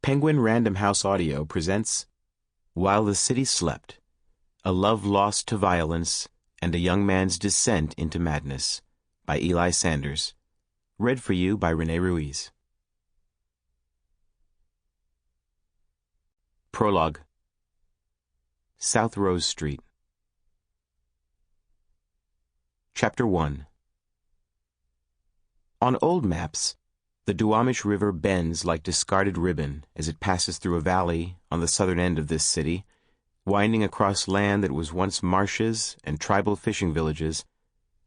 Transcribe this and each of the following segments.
Penguin Random House Audio presents While the City Slept, A Love Lost to Violence and a Young Man's Descent into Madness by Eli Sanders. Read for you by René Ruiz. Prologue. South Rose Street. Chapter 1. On old maps, the Duwamish River bends like discarded ribbon as it passes through a valley on the southern end of this city, winding across land that was once marshes and tribal fishing villages,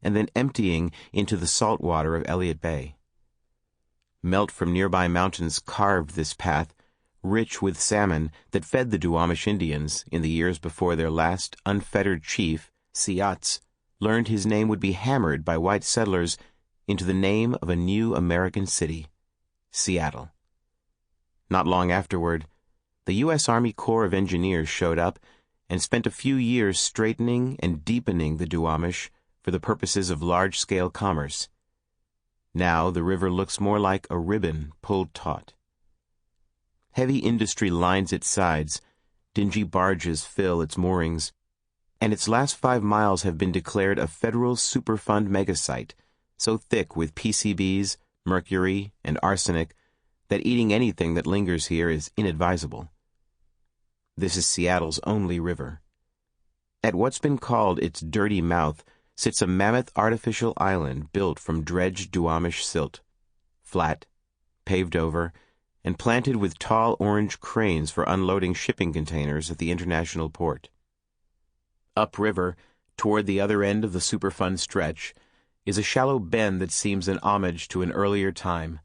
and then emptying into the salt water of Elliott Bay. Melt from nearby mountains carved this path, rich with salmon that fed the Duwamish Indians in the years before their last unfettered chief, Siatz, learned his name would be hammered by white settlers into the name of a new American city, Seattle. Not long afterward, the U.S. Army Corps of Engineers showed up and spent a few years straightening and deepening the Duwamish for the purposes of large-scale commerce. Now the river looks more like a ribbon pulled taut. Heavy industry lines its sides, dingy barges fill its moorings, and its last 5 miles have been declared a federal Superfund megasite, so thick with PCBs, mercury, and arsenic that eating anything that lingers here is inadvisable. This is Seattle's only river. At what's been called its dirty mouth sits a mammoth artificial island built from dredged Duwamish silt, flat, paved over, and planted with tall orange cranes for unloading shipping containers at the international port. Upriver, toward the other end of the Superfund stretch, is a shallow bend that seems an homage to an earlier time,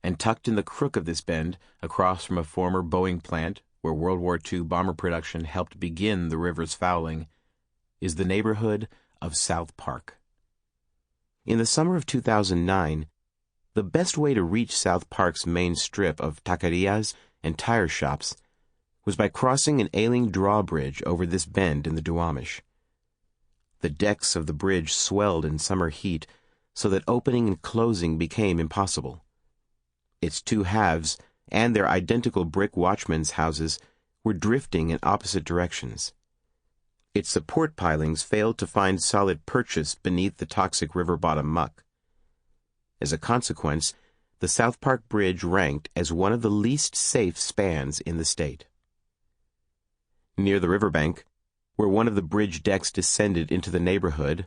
and tucked in the crook of this bend, across from a former Boeing plant where World War II bomber production helped begin the river's fouling, is the neighborhood of South Park. In the summer of 2009, the best way to reach South Park's main strip of taquerias and tire shops was by crossing an ailing drawbridge over this bend in the Duwamish. The decks of the bridge swelled in summer heat so that opening and closing became impossible. Its two halves and their identical brick watchmen's houses were drifting in opposite directions. Its support pilings failed to find solid purchase beneath the toxic river bottom muck. As a consequence, the South Park Bridge ranked as one of the least safe spans in the state. Near the riverbank, where one of the bridge decks descended into the neighborhood,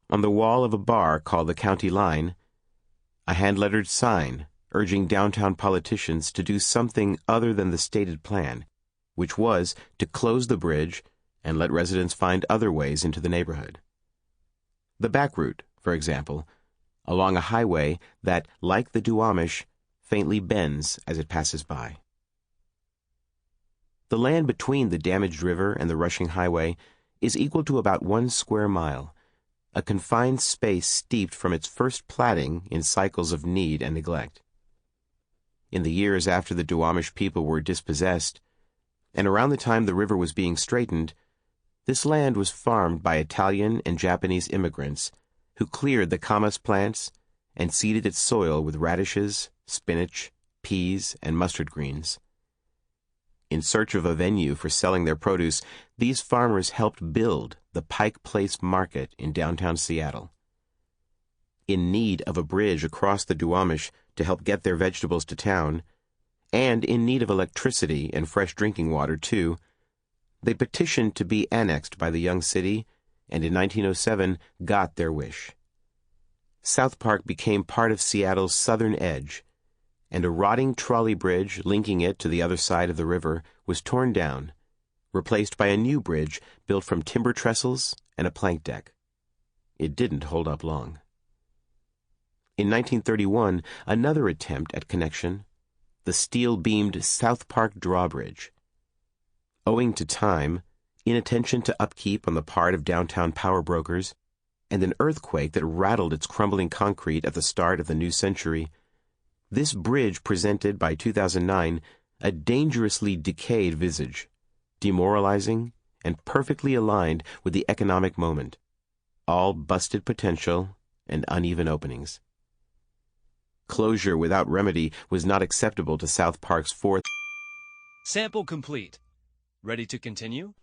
on the wall of a bar called the County Line, a hand-lettered sign urging downtown politicians to do something other than the stated plan, which was to close the bridge and let residents find other ways into the neighborhood. The back route, for example, along a highway that, like the Duwamish, faintly bends as it passes by. The land between the damaged river and the rushing highway is equal to about 1 square mile, a confined space steeped from its first platting in cycles of need and neglect. In the years after the Duwamish people were dispossessed, and around the time the river was being straightened, this land was farmed by Italian and Japanese immigrants who cleared the camas plants and seeded its soil with radishes, spinach, peas, and mustard greens. In search of a venue for selling their produce, these farmers helped build the Pike Place Market in downtown Seattle. In need of a bridge across the Duwamish to help get their vegetables to town, and in need of electricity and fresh drinking water, too, they petitioned to be annexed by the young city, and in 1907 got their wish. South Park became part of Seattle's southern edge, and a rotting trolley bridge linking it to the other side of the river was torn down, replaced by a new bridge built from timber trestles and a plank deck. It didn't hold up long. In 1931, another attempt at connection, the steel-beamed South Park Drawbridge. Owing to time, inattention to upkeep on the part of downtown power brokers, and an earthquake that rattled its crumbling concrete at the start of the new century, this bridge presented by 2009 a dangerously decayed visage, demoralizing and perfectly aligned with the economic moment, all busted potential and uneven openings. Closure without remedy was not acceptable to South Park's fourth Sample complete. Ready to continue?